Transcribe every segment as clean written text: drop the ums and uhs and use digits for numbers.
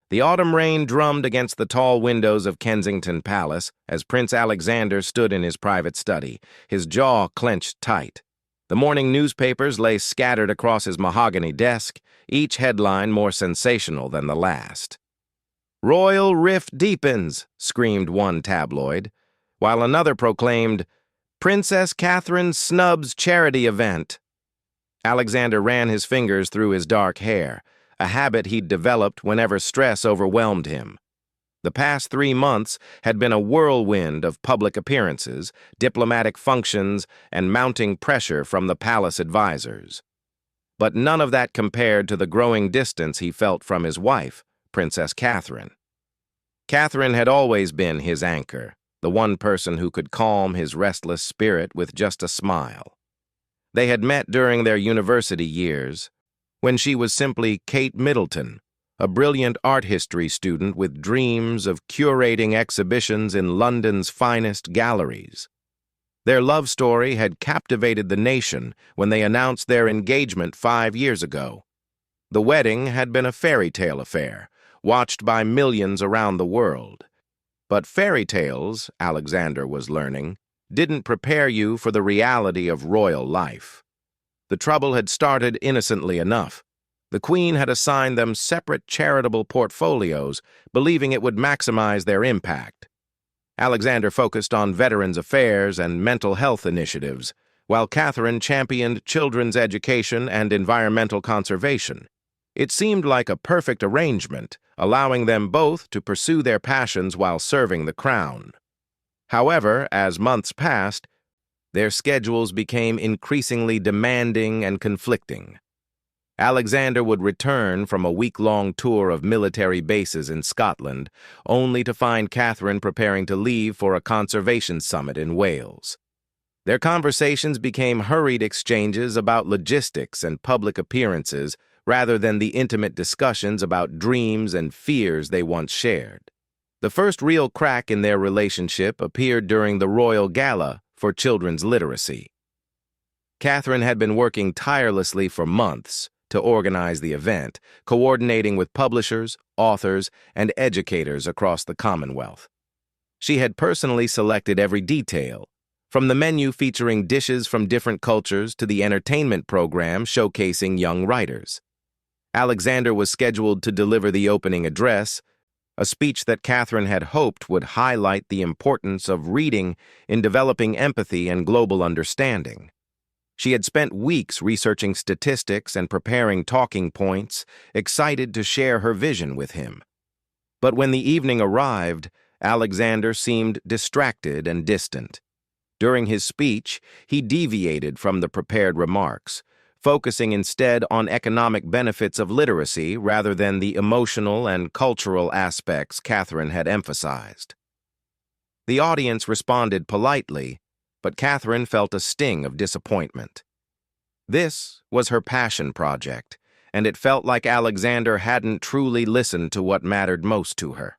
The autumn rain drummed against the tall windows of Kensington Palace as Prince Alexander stood in his private study, his jaw clenched tight. The morning newspapers lay scattered across his mahogany desk, each headline more sensational than the last. "Royal rift deepens," screamed one tabloid, while another proclaimed, "Princess Catherine snubs charity event." Alexander ran his fingers through his dark hair, a habit he'd developed whenever stress overwhelmed him. The past 3 months had been a whirlwind of public appearances, diplomatic functions, and mounting pressure from the palace advisors. But none of that compared to the growing distance he felt from his wife, Princess Catherine. Catherine had always been his anchor, the one person who could calm his restless spirit with just a smile. They had met during their university years, when she was simply Kate Middleton, a brilliant art history student with dreams of curating exhibitions in London's finest galleries. Their love story had captivated the nation when they announced their engagement 5 years ago. The wedding had been a fairy tale affair, watched by millions around the world. But fairy tales, Alexander was learning, didn't prepare you for the reality of royal life. The trouble had started innocently enough. The Queen had assigned them separate charitable portfolios, believing it would maximize their impact. Alexander focused on veterans' affairs and mental health initiatives, while Catherine championed children's education and environmental conservation. It seemed like a perfect arrangement, allowing them both to pursue their passions while serving the crown. However, as months passed, their schedules became increasingly demanding and conflicting. Alexander would return from a week-long tour of military bases in Scotland, only to find Catherine preparing to leave for a conservation summit in Wales. Their conversations became hurried exchanges about logistics and public appearances rather than the intimate discussions about dreams and fears they once shared. The first real crack in their relationship appeared during the Royal Gala for children's literacy. Catherine had been working tirelessly for months to organize the event, coordinating with publishers, authors, and educators across the Commonwealth. She had personally selected every detail, from the menu featuring dishes from different cultures to the entertainment program showcasing young writers. Alexander was scheduled to deliver the opening address, a speech that Catherine had hoped would highlight the importance of reading in developing empathy and global understanding. She had spent weeks researching statistics and preparing talking points, excited to share her vision with him. But when the evening arrived, Alexander seemed distracted and distant. During his speech, he deviated from the prepared remarks, focusing instead on economic benefits of literacy rather than the emotional and cultural aspects Catherine had emphasized. The audience responded politely, but Catherine felt a sting of disappointment. This was her passion project, and it felt like Alexander hadn't truly listened to what mattered most to her.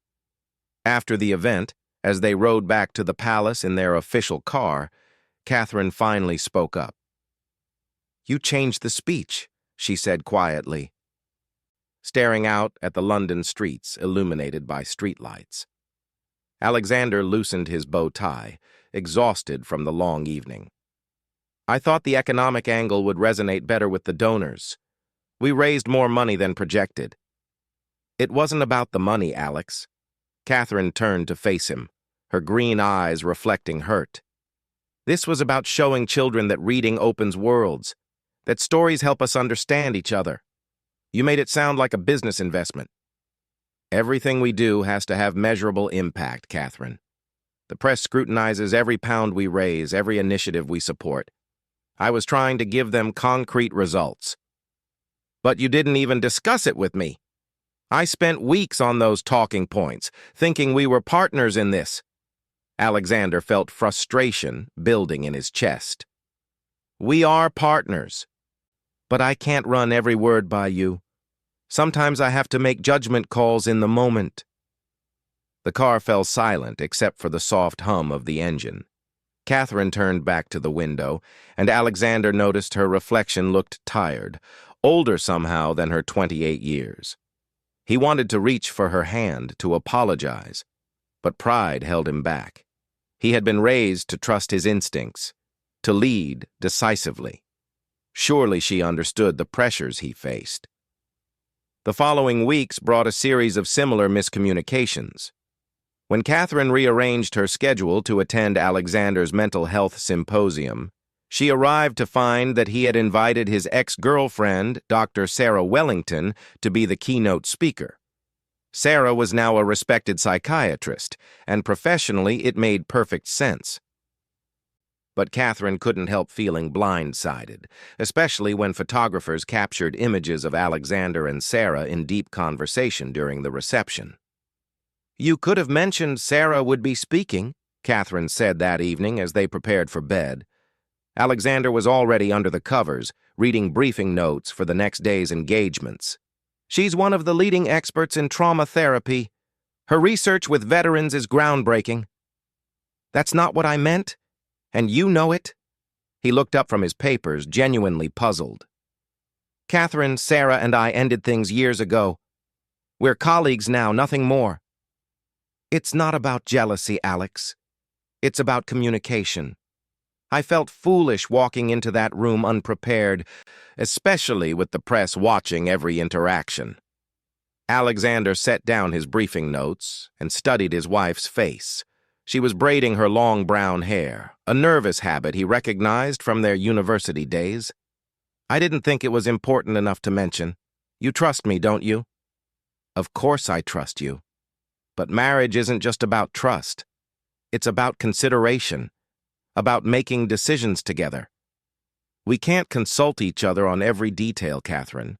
After the event, as they rode back to the palace in their official car, Catherine finally spoke up. "You changed the speech," she said quietly, staring out at the London streets illuminated by streetlights. Alexander loosened his bow tie, exhausted from the long evening. "I thought the economic angle would resonate better with the donors. We raised more money than projected." "It wasn't about the money, Alex." Catherine turned to face him, her green eyes reflecting hurt. "This was about showing children that reading opens worlds, that stories help us understand each other. You made it sound like a business investment." "Everything we do has to have measurable impact, Catherine. The press scrutinizes every pound we raise, every initiative we support. I was trying to give them concrete results." "But you didn't even discuss it with me. I spent weeks on those talking points, thinking we were partners in this." Alexander felt frustration building in his chest. "We are partners. But I can't run every word by you. Sometimes I have to make judgment calls in the moment." The car fell silent except for the soft hum of the engine. Catherine turned back to the window, and Alexander noticed her reflection looked tired, older somehow than her 28 years. He wanted to reach for her hand, to apologize, but pride held him back. He had been raised to trust his instincts, to lead decisively. Surely she understood the pressures he faced. The following weeks brought a series of similar miscommunications. When Catherine rearranged her schedule to attend Alexander's mental health symposium, she arrived to find that he had invited his ex-girlfriend, Dr. Sarah Wellington, to be the keynote speaker. Sarah was now a respected psychiatrist, and professionally it made perfect sense. But Catherine couldn't help feeling blindsided, especially when photographers captured images of Alexander and Sarah in deep conversation during the reception. "You could have mentioned Sarah would be speaking," Catherine said that evening as they prepared for bed. Alexander was already under the covers, reading briefing notes for the next day's engagements. "She's one of the leading experts in trauma therapy. Her research with veterans is groundbreaking." "That's not what I meant, and you know it." He looked up from his papers, genuinely puzzled. "Catherine, Sarah, and I ended things years ago. We're colleagues now, nothing more." "It's not about jealousy, Alex. It's about communication. I felt foolish walking into that room unprepared, especially with the press watching every interaction." Alexander set down his briefing notes and studied his wife's face. She was braiding her long brown hair, a nervous habit he recognized from their university days. "I didn't think it was important enough to mention. You trust me, don't you?" "Of course I trust you. But marriage isn't just about trust. It's about consideration, about making decisions together. We can't consult each other on every detail, Catherine.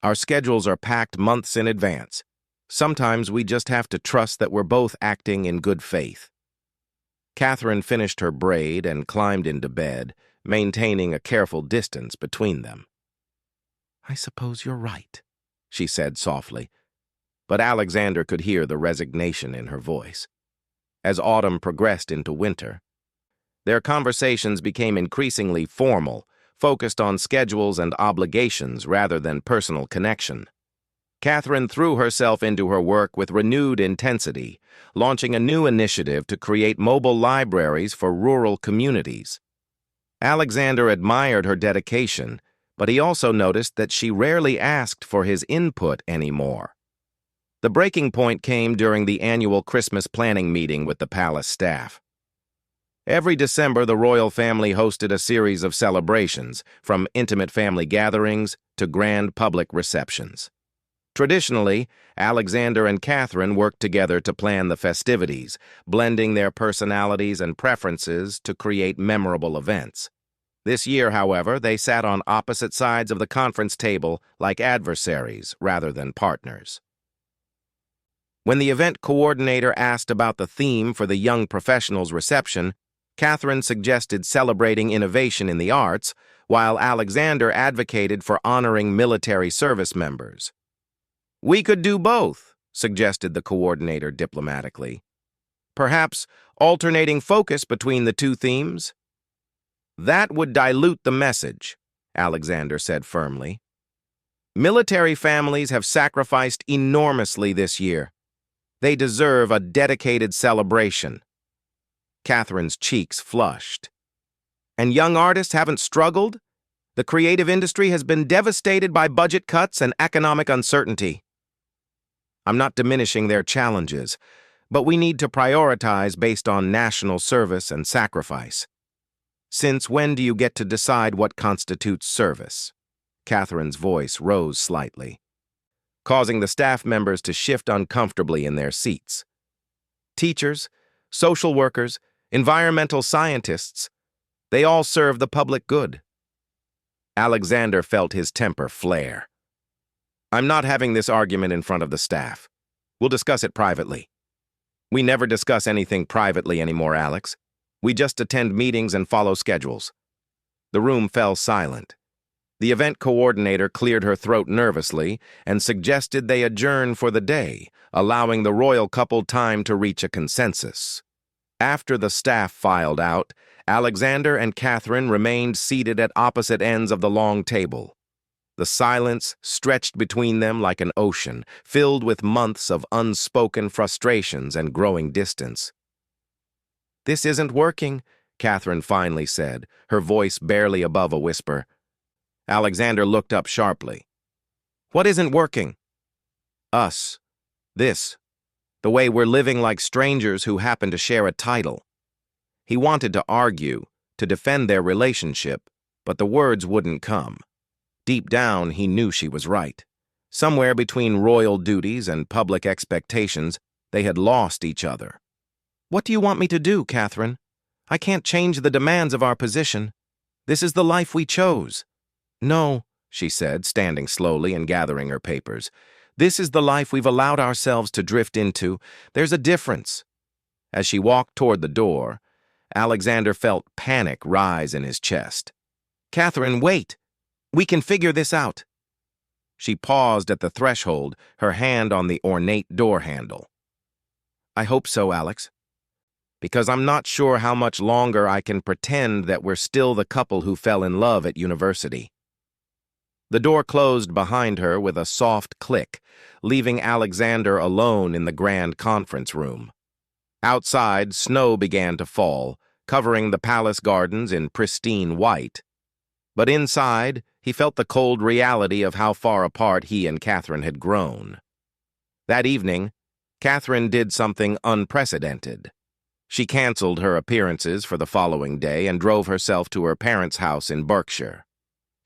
Our schedules are packed months in advance. Sometimes we just have to trust that we're both acting in good faith." Catherine finished her braid and climbed into bed, maintaining a careful distance between them. "I suppose you're right," she said softly, but Alexander could hear the resignation in her voice. As autumn progressed into winter, their conversations became increasingly formal, focused on schedules and obligations rather than personal connection. Catherine threw herself into her work with renewed intensity, launching a new initiative to create mobile libraries for rural communities. Alexander admired her dedication, but he also noticed that she rarely asked for his input anymore. The breaking point came during the annual Christmas planning meeting with the palace staff. Every December, the royal family hosted a series of celebrations, from intimate family gatherings to grand public receptions. Traditionally, Alexander and Catherine worked together to plan the festivities, blending their personalities and preferences to create memorable events. This year, however, they sat on opposite sides of the conference table like adversaries rather than partners. When the event coordinator asked about the theme for the young professionals' reception, Catherine suggested celebrating innovation in the arts, while Alexander advocated for honoring military service members. "We could do both," suggested the coordinator diplomatically. "Perhaps alternating focus between the two themes?" "That would dilute the message," Alexander said firmly. "Military families have sacrificed enormously this year. They deserve a dedicated celebration." Catherine's cheeks flushed. "And young artists haven't struggled? The creative industry has been devastated by budget cuts and economic uncertainty." "I'm not diminishing their challenges, but we need to prioritize based on national service and sacrifice." "Since when do you get to decide what constitutes service?" Catherine's voice rose slightly, causing the staff members to shift uncomfortably in their seats. "Teachers, social workers, environmental scientists, they all serve the public good." Alexander felt his temper flare. "I'm not having this argument in front of the staff. We'll discuss it privately." "We never discuss anything privately anymore, Alex. We just attend meetings and follow schedules." The room fell silent. The event coordinator cleared her throat nervously and suggested they adjourn for the day, allowing the royal couple time to reach a consensus. After the staff filed out, Alexander and Catherine remained seated at opposite ends of the long table. The silence stretched between them like an ocean, filled with months of unspoken frustrations and growing distance. "This isn't working," Catherine finally said, her voice barely above a whisper. Alexander looked up sharply. "What isn't working?" "Us. This. The way we're living like strangers who happen to share a title." He wanted to argue, to defend their relationship, but the words wouldn't come. Deep down, he knew she was right. Somewhere between royal duties and public expectations, they had lost each other. "What do you want me to do, Catherine? I can't change the demands of our position. This is the life we chose." "No," she said, standing slowly and gathering her papers. "This is the life we've allowed ourselves to drift into. There's a difference." As she walked toward the door, Alexander felt panic rise in his chest. "Catherine, wait! We can figure this out." She paused at the threshold, her hand on the ornate door handle. "I hope so, Alex. Because I'm not sure how much longer I can pretend that we're still the couple who fell in love at university." The door closed behind her with a soft click, leaving Alexander alone in the grand conference room. Outside, snow began to fall, covering the palace gardens in pristine white. But inside, he felt the cold reality of how far apart he and Catherine had grown. That evening, Catherine did something unprecedented. She canceled her appearances for the following day and drove herself to her parents' house in Berkshire.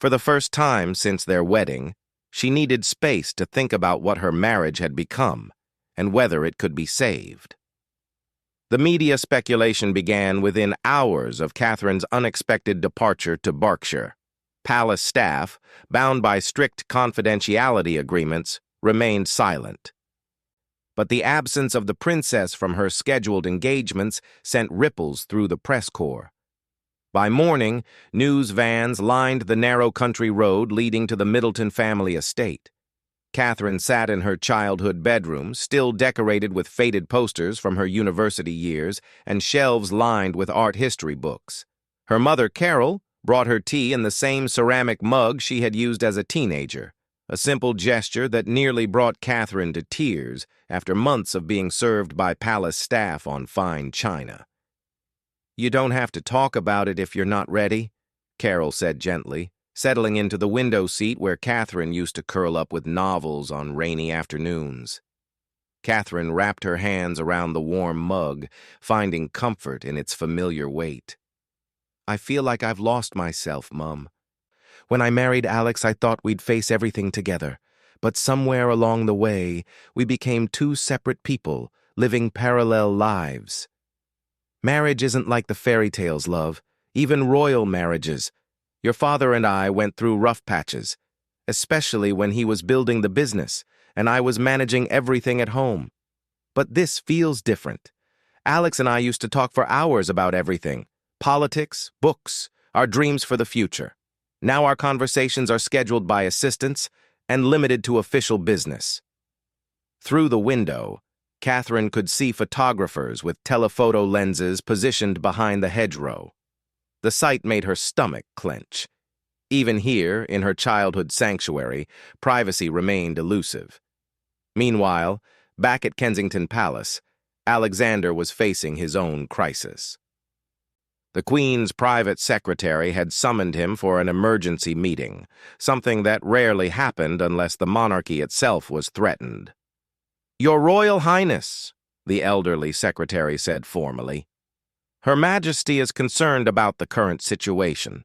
For the first time since their wedding, she needed space to think about what her marriage had become and whether it could be saved. The media speculation began within hours of Catherine's unexpected departure to Berkshire. Palace staff, bound by strict confidentiality agreements, remained silent. But the absence of the princess from her scheduled engagements sent ripples through the press corps. By morning, news vans lined the narrow country road leading to the Middleton family estate. Catherine sat in her childhood bedroom, still decorated with faded posters from her university years and shelves lined with art history books. Her mother, Carol, brought her tea in the same ceramic mug she had used as a teenager, a simple gesture that nearly brought Catherine to tears after months of being served by palace staff on fine china. "You don't have to talk about it if you're not ready," Carol said gently, settling into the window seat where Catherine used to curl up with novels on rainy afternoons. Catherine wrapped her hands around the warm mug, finding comfort in its familiar weight. "I feel like I've lost myself, Mum. When I married Alex, I thought we'd face everything together, but somewhere along the way, we became two separate people, living parallel lives. Marriage isn't like the fairy tales, love, even royal marriages. Your father and I went through rough patches, especially when he was building the business and I was managing everything at home. But this feels different. Alex and I used to talk for hours about everything, politics, books, our dreams for the future. Now our conversations are scheduled by assistants and limited to official business." Through the window, Catherine could see photographers with telephoto lenses positioned behind the hedgerow. The sight made her stomach clench. Even here, in her childhood sanctuary, privacy remained elusive. Meanwhile, back at Kensington Palace, Alexander was facing his own crisis. The Queen's private secretary had summoned him for an emergency meeting, something that rarely happened unless the monarchy itself was threatened. "Your Royal Highness," the elderly secretary said formally, "Her Majesty is concerned about the current situation.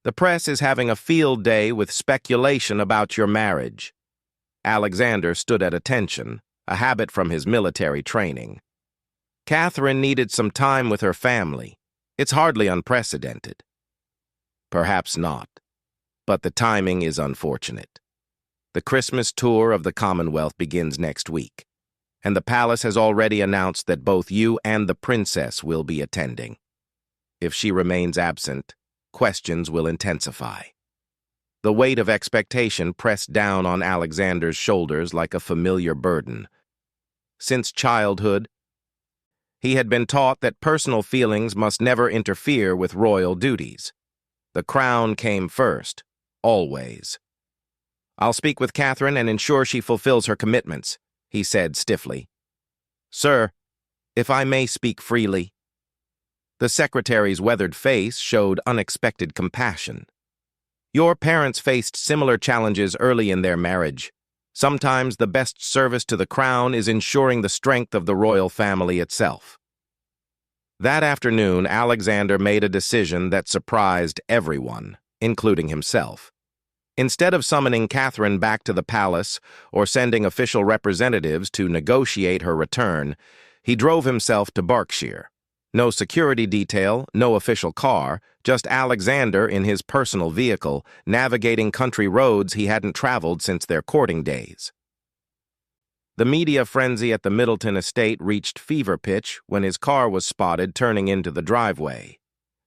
The press is having a field day with speculation about your marriage." Alexander stood at attention, a habit from his military training. Catherine needed some time with her family. It's hardly unprecedented. Perhaps not, but the timing is unfortunate. The Christmas tour of the Commonwealth begins next week, and the palace has already announced that both you and the princess will be attending. If she remains absent, questions will intensify. The weight of expectation pressed down on Alexander's shoulders like a familiar burden. Since childhood, he had been taught that personal feelings must never interfere with royal duties. The crown came first, always. I'll speak with Catherine and ensure she fulfills her commitments, he said stiffly. Sir, if I may speak freely. The secretary's weathered face showed unexpected compassion. Your parents faced similar challenges early in their marriage. Sometimes the best service to the crown is ensuring the strength of the royal family itself. That afternoon, Alexander made a decision that surprised everyone, including himself. Instead of summoning Catherine back to the palace or sending official representatives to negotiate her return, he drove himself to Berkshire. No security detail, no official car, just Alexander in his personal vehicle, navigating country roads he hadn't traveled since their courting days. The media frenzy at the Middleton estate reached fever pitch when his car was spotted turning into the driveway.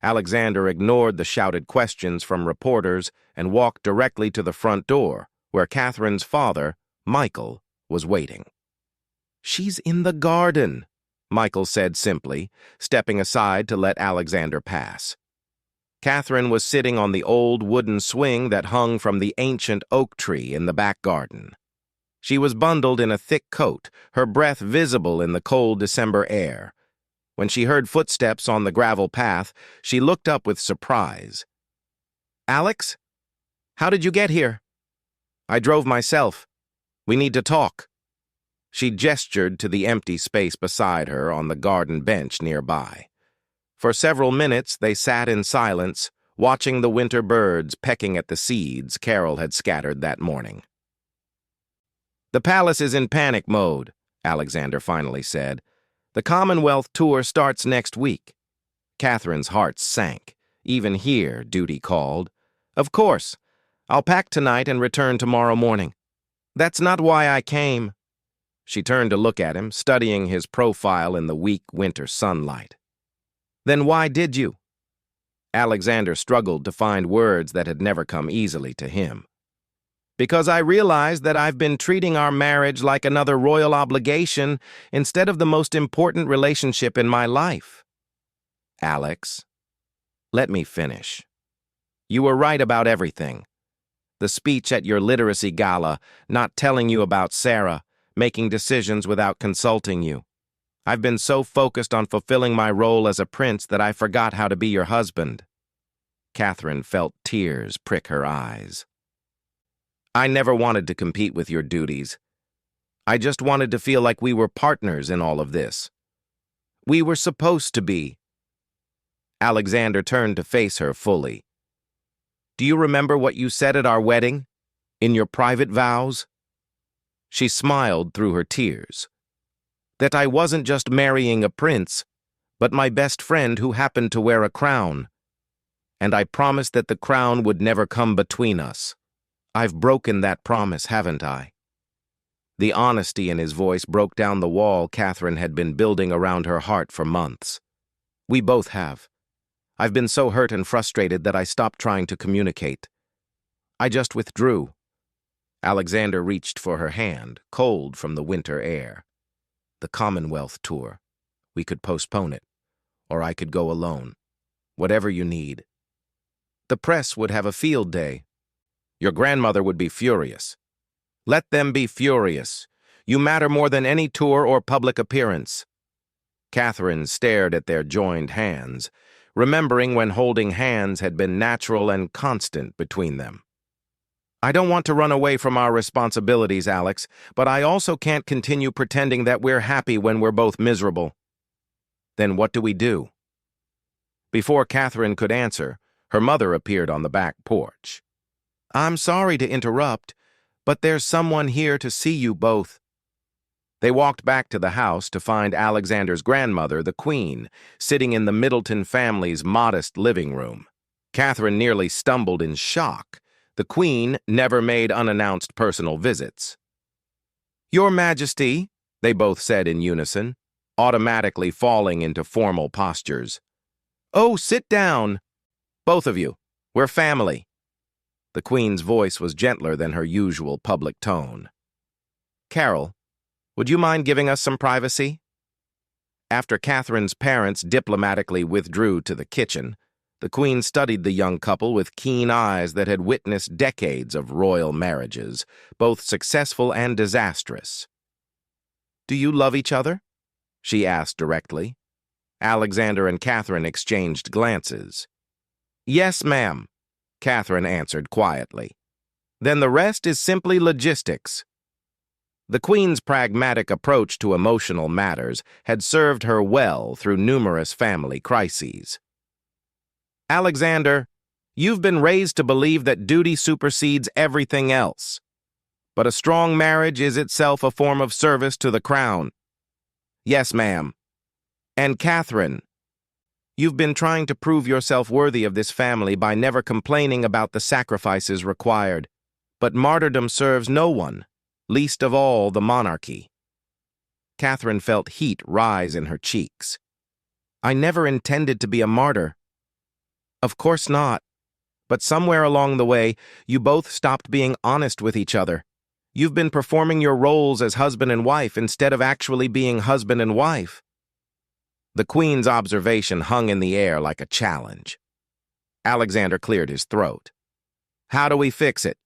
Alexander ignored the shouted questions from reporters and walked directly to the front door, where Catherine's father, Michael, was waiting. "She's in the garden," Michael said simply, stepping aside to let Alexander pass. Catherine was sitting on the old wooden swing that hung from the ancient oak tree in the back garden. She was bundled in a thick coat, her breath visible in the cold December air. When she heard footsteps on the gravel path, she looked up with surprise. "Alex? How did you get here?" "I drove myself. We need to talk." She gestured to the empty space beside her on the garden bench nearby. For several minutes they sat in silence, watching the winter birds pecking at the seeds Carol had scattered that morning. "The palace is in panic mode," Alexander finally said. "The Commonwealth tour starts next week." Catherine's heart sank. Even here, duty called. "Of course. I'll pack tonight and return tomorrow morning." "That's not why I came." She turned to look at him, studying his profile in the weak winter sunlight. "Then why did you?" Alexander struggled to find words that had never come easily to him. "Because I realized that I've been treating our marriage like another royal obligation instead of the most important relationship in my life." "Alex, let me finish. You were right about everything. The speech at your literacy gala, not telling you about Sarah, making decisions without consulting you. I've been so focused on fulfilling my role as a prince that I forgot how to be your husband." Catherine felt tears prick her eyes. "I never wanted to compete with your duties. I just wanted to feel like we were partners in all of this. We were supposed to be." Alexander turned to face her fully. "Do you remember what you said at our wedding? In your private vows?" She smiled through her tears. "That I wasn't just marrying a prince, but my best friend who happened to wear a crown. And I promised that the crown would never come between us. I've broken that promise, haven't I?" The honesty in his voice broke down the wall Catherine had been building around her heart for months. "We both have. I've been so hurt and frustrated that I stopped trying to communicate. I just withdrew." Alexander reached for her hand, cold from the winter air. "The Commonwealth tour. We could postpone it, or I could go alone. Whatever you need." "The press would have a field day. Your grandmother would be furious." "Let them be furious. You matter more than any tour or public appearance." Catherine stared at their joined hands, remembering when holding hands had been natural and constant between them. "I don't want to run away from our responsibilities, Alex, but I also can't continue pretending that we're happy when we're both miserable." "Then what do we do?" Before Catherine could answer, her mother appeared on the back porch. "I'm sorry to interrupt, but there's someone here to see you both." They walked back to the house to find Alexander's grandmother, the Queen, sitting in the Middleton family's modest living room. Catherine nearly stumbled in shock. The Queen never made unannounced personal visits. "Your Majesty," they both said in unison, automatically falling into formal postures. "Oh, sit down. Both of you. We're family." The Queen's voice was gentler than her usual public tone. "Carol, would you mind giving us some privacy?" After Catherine's parents diplomatically withdrew to the kitchen, The Queen studied the young couple with keen eyes that had witnessed decades of royal marriages, both successful and disastrous. "Do you love each other?" she asked directly. Alexander and Catherine exchanged glances. "Yes, ma'am," Catherine answered quietly. "Then the rest is simply logistics." The Queen's pragmatic approach to emotional matters had served her well through numerous family crises. "Alexander, you've been raised to believe that duty supersedes everything else. But a strong marriage is itself a form of service to the crown." "Yes, ma'am." "And Catherine, you've been trying to prove yourself worthy of this family by never complaining about the sacrifices required. But martyrdom serves no one, least of all the monarchy." Catherine felt heat rise in her cheeks. "I never intended to be a martyr." "Of course not. But somewhere along the way, you both stopped being honest with each other. You've been performing your roles as husband and wife instead of actually being husband and wife." The Queen's observation hung in the air like a challenge. Alexander cleared his throat. "How do we fix it?"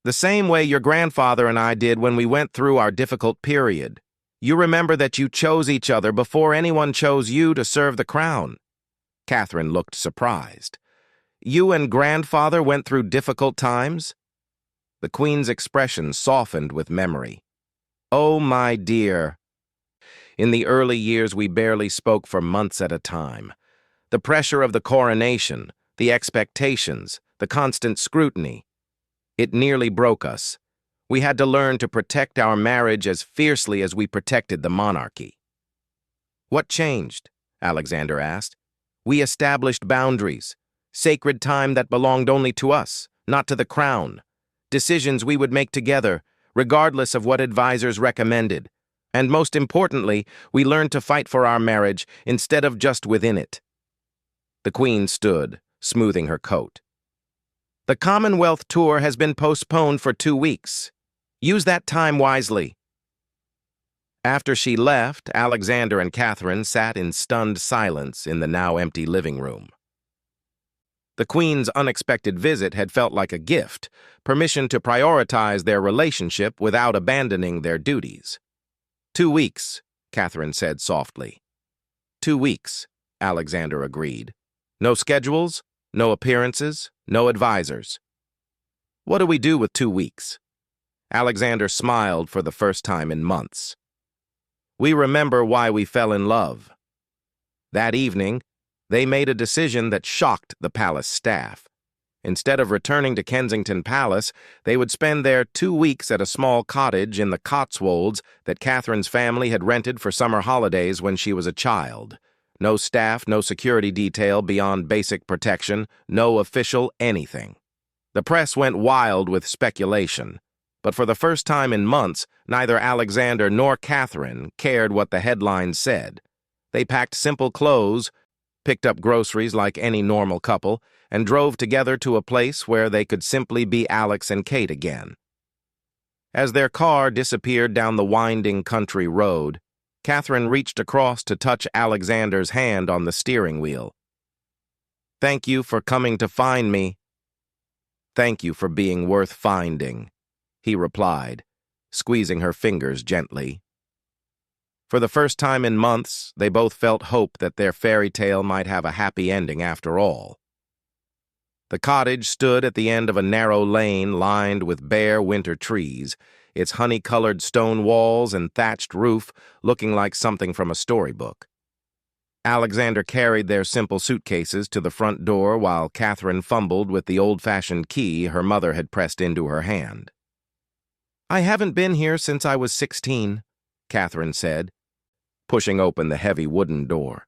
"The same way your grandfather and I did when we went through our difficult period. You remember that you chose each other before anyone chose you to serve the crown." Catherine looked surprised. "You and grandfather went through difficult times?" The Queen's expression softened with memory. "Oh, my dear. In the early years we barely spoke for months at a time. The pressure of the coronation, the expectations, the constant scrutiny. It nearly broke us. We had to learn to protect our marriage as fiercely as we protected the monarchy." "What changed?" Alexander asked. "We established boundaries, sacred time that belonged only to us, not to the crown. Decisions we would make together, regardless of what advisors recommended. And most importantly, we learned to fight for our marriage instead of just within it." The Queen stood, smoothing her coat. "The Commonwealth tour has been postponed for 2 weeks. Use that time wisely." After she left, Alexander and Catherine sat in stunned silence in the now empty living room. The Queen's unexpected visit had felt like a gift, permission to prioritize their relationship without abandoning their duties. 2 weeks, Catherine said softly. 2 weeks, Alexander agreed. "No schedules, no appearances, no advisors." "What do we do with 2 weeks?" Alexander smiled for the first time in months. "We remember why we fell in love." That evening, they made a decision that shocked the palace staff. Instead of returning to Kensington Palace, they would spend there 2 weeks at a small cottage in the Cotswolds that Catherine's family had rented for summer holidays when she was a child. No staff, no security detail beyond basic protection, no official anything. The press went wild with speculation, but for the first time in months, neither Alexander nor Catherine cared what the headlines said. They packed simple clothes, picked up groceries like any normal couple, and drove together to a place where they could simply be Alex and Kate again. As their car disappeared down the winding country road, Catherine reached across to touch Alexander's hand on the steering wheel. "Thank you for coming to find me." "Thank you for being worth finding," he replied, squeezing her fingers gently. For the first time in months, they both felt hope that their fairy tale might have a happy ending after all. The cottage stood at the end of a narrow lane lined with bare winter trees, its honey-colored stone walls and thatched roof looking like something from a storybook. Alexander carried their simple suitcases to the front door while Catherine fumbled with the old-fashioned key her mother had pressed into her hand. "I haven't been here since I was 16, Catherine said, pushing open the heavy wooden door.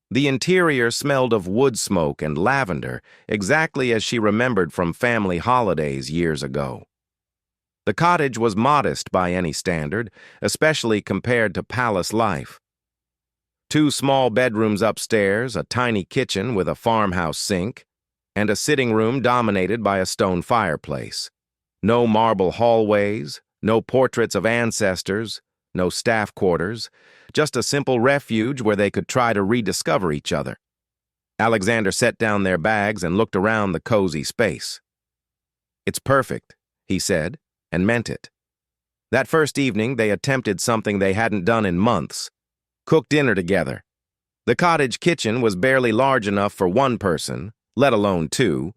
The interior smelled of wood smoke and lavender, exactly as she remembered from family holidays years ago. The cottage was modest by any standard, especially compared to palace life. 2 small bedrooms upstairs, a tiny kitchen with a farmhouse sink, and a sitting room dominated by a stone fireplace. No marble hallways, no portraits of ancestors, no staff quarters, just a simple refuge where they could try to rediscover each other. Alexander set down their bags and looked around the cozy space. "It's perfect," he said, and meant it. That first evening, they attempted something they hadn't done in months: cook dinner together. The cottage kitchen was barely large enough for one person, let alone two,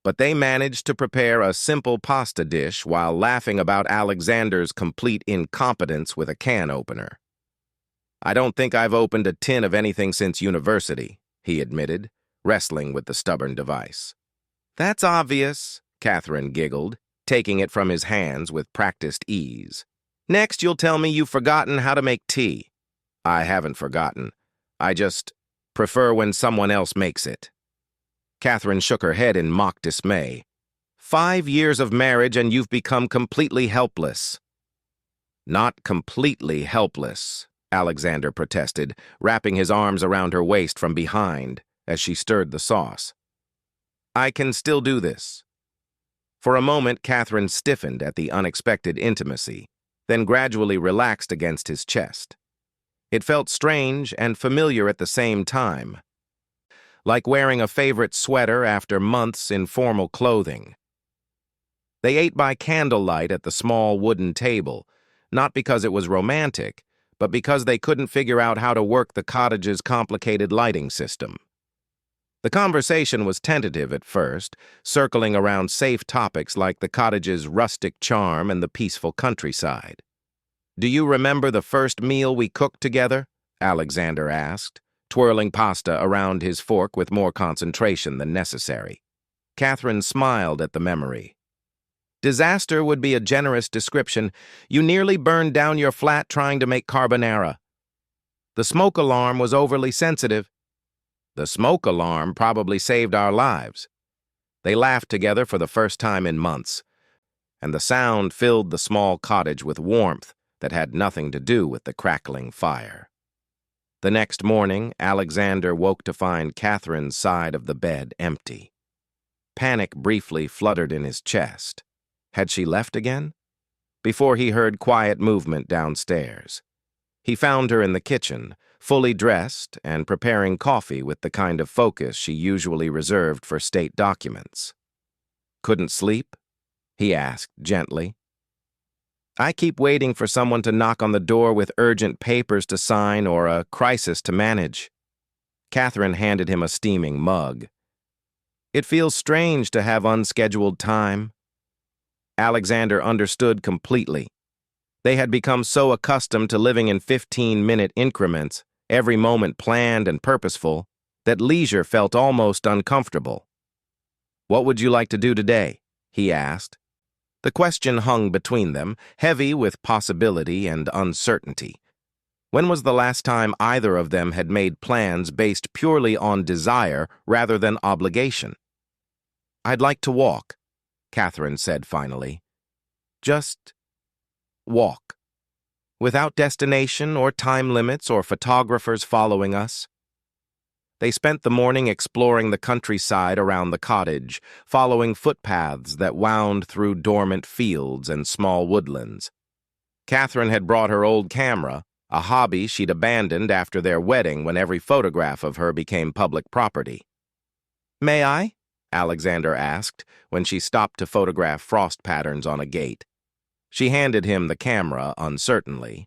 but they managed to prepare a simple pasta dish while laughing about Alexander's complete incompetence with a can opener. "I don't think I've opened a tin of anything since university," he admitted, wrestling with the stubborn device. "That's obvious," Catherine giggled, taking it from his hands with practiced ease. "Next, you'll tell me you've forgotten how to make tea." "I haven't forgotten. I just prefer when someone else makes it." Catherine shook her head in mock dismay. 5 years of marriage and you've become completely helpless." "Not completely helpless," Alexander protested, wrapping his arms around her waist from behind as she stirred the sauce. "I can still do this." For a moment, Catherine stiffened at the unexpected intimacy, then gradually relaxed against his chest. It felt strange and familiar at the same time, like wearing a favorite sweater after months in formal clothing. They ate by candlelight at the small wooden table, not because it was romantic, but because they couldn't figure out how to work the cottage's complicated lighting system. The conversation was tentative at first, circling around safe topics like the cottage's rustic charm and the peaceful countryside. "Do you remember the first meal we cooked together?" Alexander asked, twirling pasta around his fork with more concentration than necessary. Catherine smiled at the memory. "Disaster would be a generous description. You nearly burned down your flat trying to make carbonara. The smoke alarm was overly sensitive." "The smoke alarm probably saved our lives." They laughed together for the first time in months, and the sound filled the small cottage with warmth that had nothing to do with the crackling fire. The next morning, Alexander woke to find Catherine's side of the bed empty. Panic briefly fluttered in his chest. Had she left again? Before he heard quiet movement downstairs. He found her in the kitchen, fully dressed and preparing coffee with the kind of focus she usually reserved for state documents. "Couldn't sleep?" he asked gently. "I keep waiting for someone to knock on the door with urgent papers to sign or a crisis to manage." Catherine handed him a steaming mug. "It feels strange to have unscheduled time." Alexander understood completely. They had become so accustomed to living in 15-minute increments, every moment planned and purposeful, that leisure felt almost uncomfortable. "What would you like to do today?" he asked. The question hung between them, heavy with possibility and uncertainty. When was the last time either of them had made plans based purely on desire rather than obligation? "I'd like to walk," Catherine said finally. "Just walk. Without destination or time limits or photographers following us." They spent the morning exploring the countryside around the cottage, following footpaths that wound through dormant fields and small woodlands. Catherine had brought her old camera, a hobby she'd abandoned after their wedding when every photograph of her became public property. "May I?" Alexander asked when she stopped to photograph frost patterns on a gate. She handed him the camera uncertainly.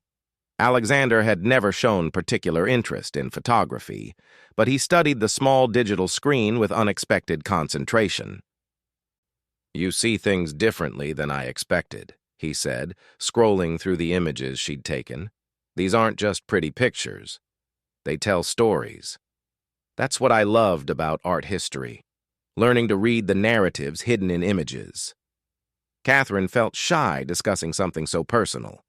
Alexander had never shown particular interest in photography, but he studied the small digital screen with unexpected concentration. "You see things differently than I expected," he said, scrolling through the images she'd taken. "These aren't just pretty pictures. They tell stories. That's what I loved about art history, learning to read the narratives hidden in images." Catherine felt shy discussing something so personal.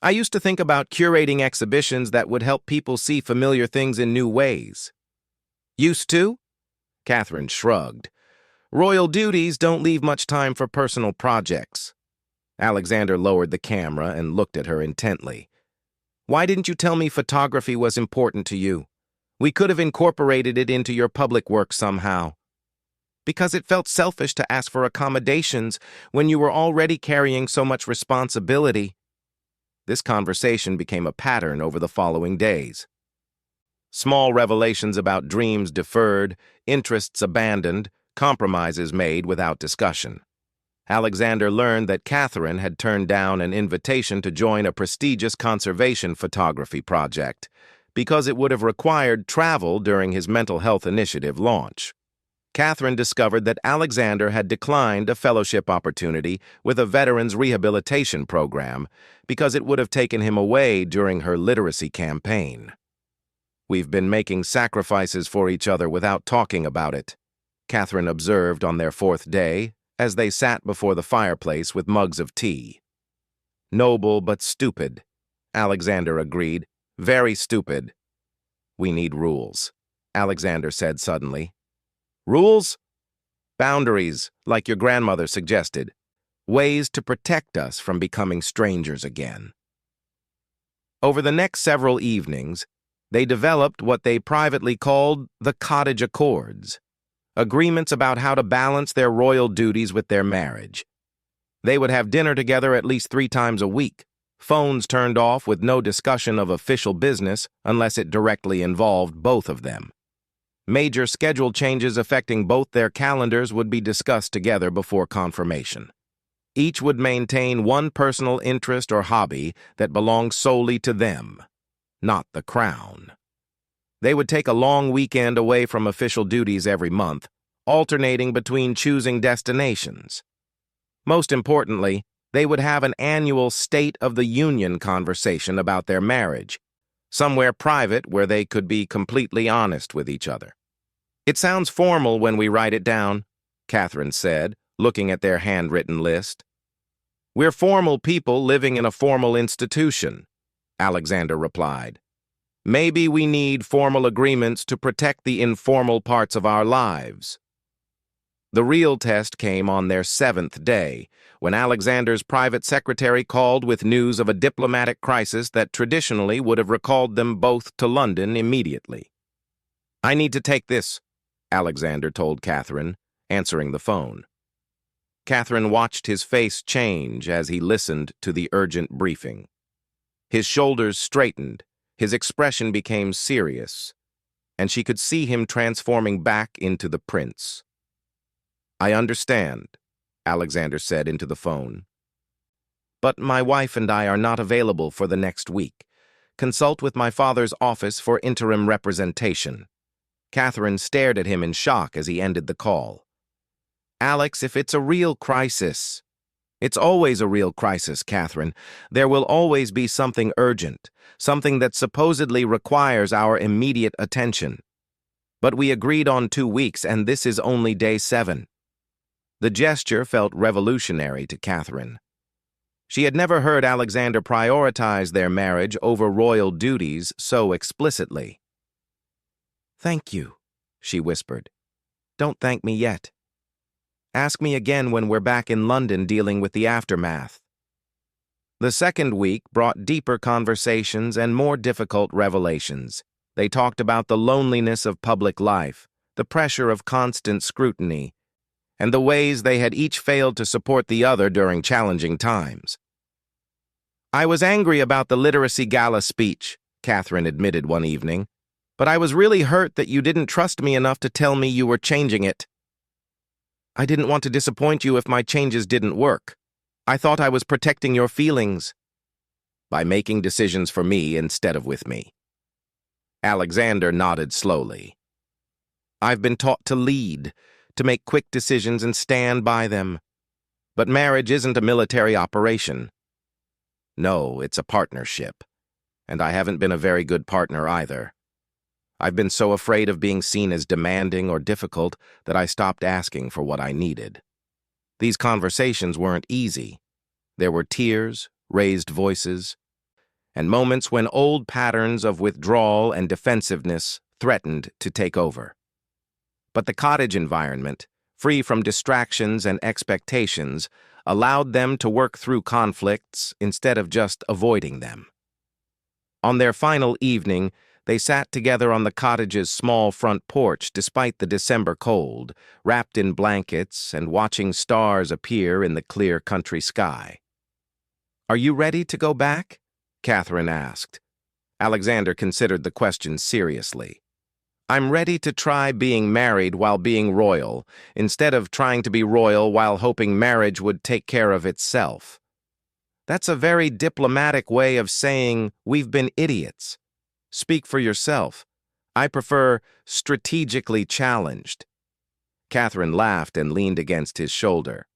"I used to think about curating exhibitions that would help people see familiar things in new ways." "Used to?" Catherine shrugged. "Royal duties don't leave much time for personal projects." Alexander lowered the camera and looked at her intently. "Why didn't you tell me photography was important to you? We could have incorporated it into your public work somehow." "Because it felt selfish to ask for accommodations when you were already carrying so much responsibility." This conversation became a pattern over the following days. Small revelations about dreams deferred, interests abandoned, compromises made without discussion. Alexander learned that Catherine had turned down an invitation to join a prestigious conservation photography project because it would have required travel during his mental health initiative launch. Catherine discovered that Alexander had declined a fellowship opportunity with a veterans rehabilitation program because it would have taken him away during her literacy campaign. "We've been making sacrifices for each other without talking about it," Catherine observed on their fourth day as they sat before the fireplace with mugs of tea. "Noble but stupid," Alexander agreed. "Very stupid." "We need rules," Alexander said suddenly. "Rules?" "Boundaries, like your grandmother suggested. Ways to protect us from becoming strangers again." Over the next several evenings, they developed what they privately called the Cottage Accords, agreements about how to balance their royal duties with their marriage. They would have dinner together at least 3 times a week, phones turned off with no discussion of official business unless it directly involved both of them. Major schedule changes affecting both their calendars would be discussed together before confirmation. Each would maintain one personal interest or hobby that belonged solely to them, not the crown. They would take a long weekend away from official duties every month, alternating between choosing destinations. Most importantly, they would have an annual State of the Union conversation about their marriage, somewhere private where they could be completely honest with each other. "It sounds formal when we write it down," Catherine said, looking at their handwritten list. "We're formal people living in a formal institution," Alexander replied. "Maybe we need formal agreements to protect the informal parts of our lives." The real test came on their 7th day, when Alexander's private secretary called with news of a diplomatic crisis that traditionally would have recalled them both to London immediately. "I need to take this," Alexander told Catherine, answering the phone. Catherine watched his face change as he listened to the urgent briefing. His shoulders straightened, his expression became serious, and she could see him transforming back into the prince. "I understand," Alexander said into the phone. "But my wife and I are not available for the next week. Consult with my father's office for interim representation." Catherine stared at him in shock as he ended the call. "Alex, if it's a real crisis—" "It's always a real crisis, Catherine. There will always be something urgent, something that supposedly requires our immediate attention. But we agreed on 2 weeks, and this is only day 7. The gesture felt revolutionary to Catherine. She had never heard Alexander prioritize their marriage over royal duties so explicitly. "Thank you," she whispered. "Don't thank me yet. Ask me again when we're back in London dealing with the aftermath." The second week brought deeper conversations and more difficult revelations. They talked about the loneliness of public life, the pressure of constant scrutiny, and the ways they had each failed to support the other during challenging times. "I was angry about the literacy gala speech," Catherine admitted one evening, "but I was really hurt that you didn't trust me enough to tell me you were changing it. I didn't want to disappoint you if my changes didn't work. I thought I was protecting your feelings by making decisions for me instead of with me." Alexander nodded slowly. "I've been taught to lead, to make quick decisions and stand by them. But marriage isn't a military operation. No, it's a partnership. And I haven't been a very good partner either. I've been so afraid of being seen as demanding or difficult that I stopped asking for what I needed." These conversations weren't easy. There were tears, raised voices, and moments when old patterns of withdrawal and defensiveness threatened to take over. But the cottage environment, free from distractions and expectations, allowed them to work through conflicts instead of just avoiding them. On their final evening, they sat together on the cottage's small front porch despite the December cold, wrapped in blankets and watching stars appear in the clear country sky. "Are you ready to go back?" Catherine asked. Alexander considered the question seriously. I'm ready to try being married while being royal, instead of trying to be royal while hoping marriage would take care of itself. That's a very diplomatic way of saying we've been idiots. Speak for yourself. I prefer strategically challenged. Catherine laughed and leaned against his shoulder.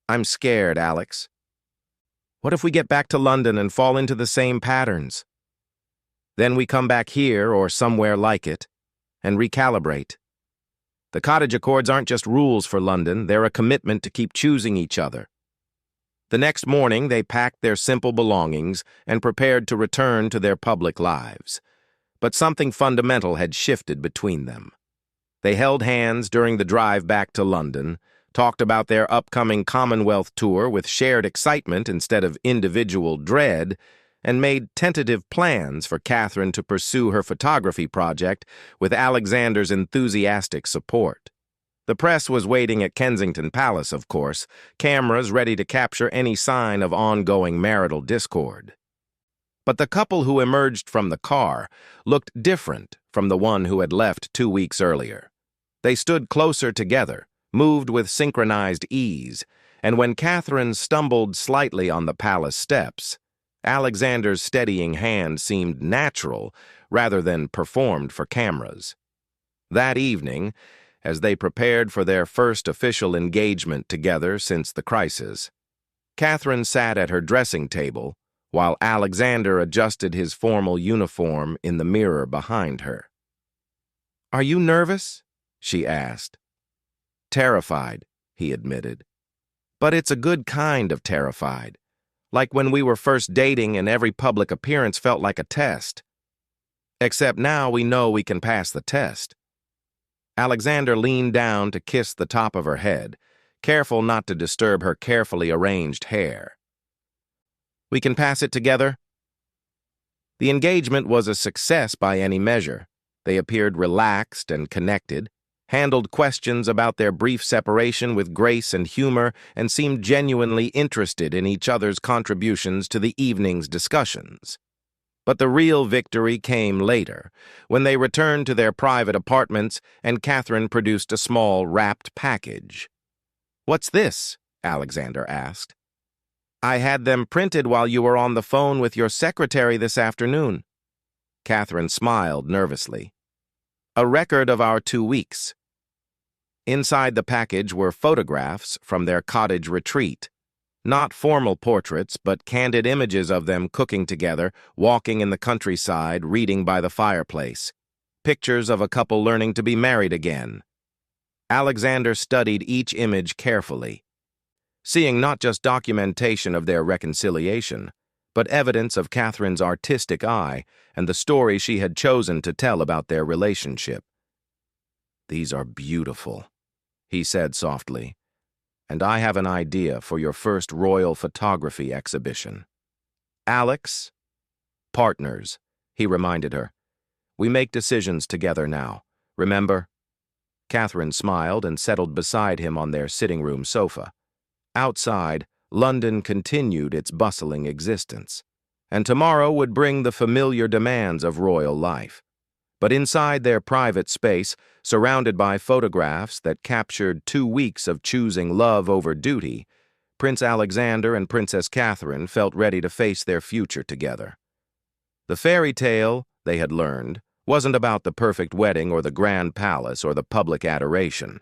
I'm scared, Alex. What if we get back to London and fall into the same patterns? Then we come back here or somewhere like it and recalibrate. The cottage accords aren't just rules for London, they're a commitment to keep choosing each other. The next morning, they packed their simple belongings and prepared to return to their public lives. But something fundamental had shifted between them. They held hands during the drive back to London, talked about their upcoming Commonwealth tour with shared excitement instead of individual dread, and made tentative plans for Catherine to pursue her photography project with Alexander's enthusiastic support. The press was waiting at Kensington Palace, of course, cameras ready to capture any sign of ongoing marital discord. But the couple who emerged from the car looked different from the one who had left 2 weeks earlier. They stood closer together, moved with synchronized ease, and when Catherine stumbled slightly on the palace steps, Alexander's steadying hand seemed natural rather than performed for cameras. That evening, as they prepared for their first official engagement together since the crisis, Catherine sat at her dressing table while Alexander adjusted his formal uniform in the mirror behind her. "Are you nervous?" she asked. "Terrified," he admitted. "But it's a good kind of terrified. Like when we were first dating and every public appearance felt like a test. Except now we know we can pass the test." Alexander leaned down to kiss the top of her head, careful not to disturb her carefully arranged hair. "We can pass it together?" The engagement was a success by any measure. They appeared relaxed and connected, handled questions about their brief separation with grace and humor, and seemed genuinely interested in each other's contributions to the evening's discussions. But the real victory came later, when they returned to their private apartments and Catherine produced a small wrapped package. "What's this?" Alexander asked. "I had them printed while you were on the phone with your secretary this afternoon." Catherine smiled nervously. "A record of our 2 weeks." Inside the package were photographs from their cottage retreat. Not formal portraits, but candid images of them cooking together, walking in the countryside, reading by the fireplace. Pictures of a couple learning to be married again. Alexander studied each image carefully, seeing not just documentation of their reconciliation, but evidence of Catherine's artistic eye and the story she had chosen to tell about their relationship. "These are beautiful," he said softly, "and I have an idea for your first royal photography exhibition." "Alex?" "Partners," he reminded her. "We make decisions together now, remember?" Catherine smiled and settled beside him on their sitting room sofa. Outside, London continued its bustling existence, and tomorrow would bring the familiar demands of royal life. But inside their private space, surrounded by photographs that captured 2 weeks of choosing love over duty, Prince Alexander and Princess Catherine felt ready to face their future together. The fairy tale, they had learned, wasn't about the perfect wedding or the grand palace or the public adoration.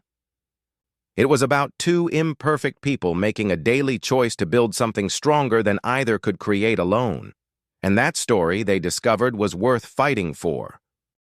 It was about 2 imperfect people making a daily choice to build something stronger than either could create alone. And that story, they discovered, was worth fighting for.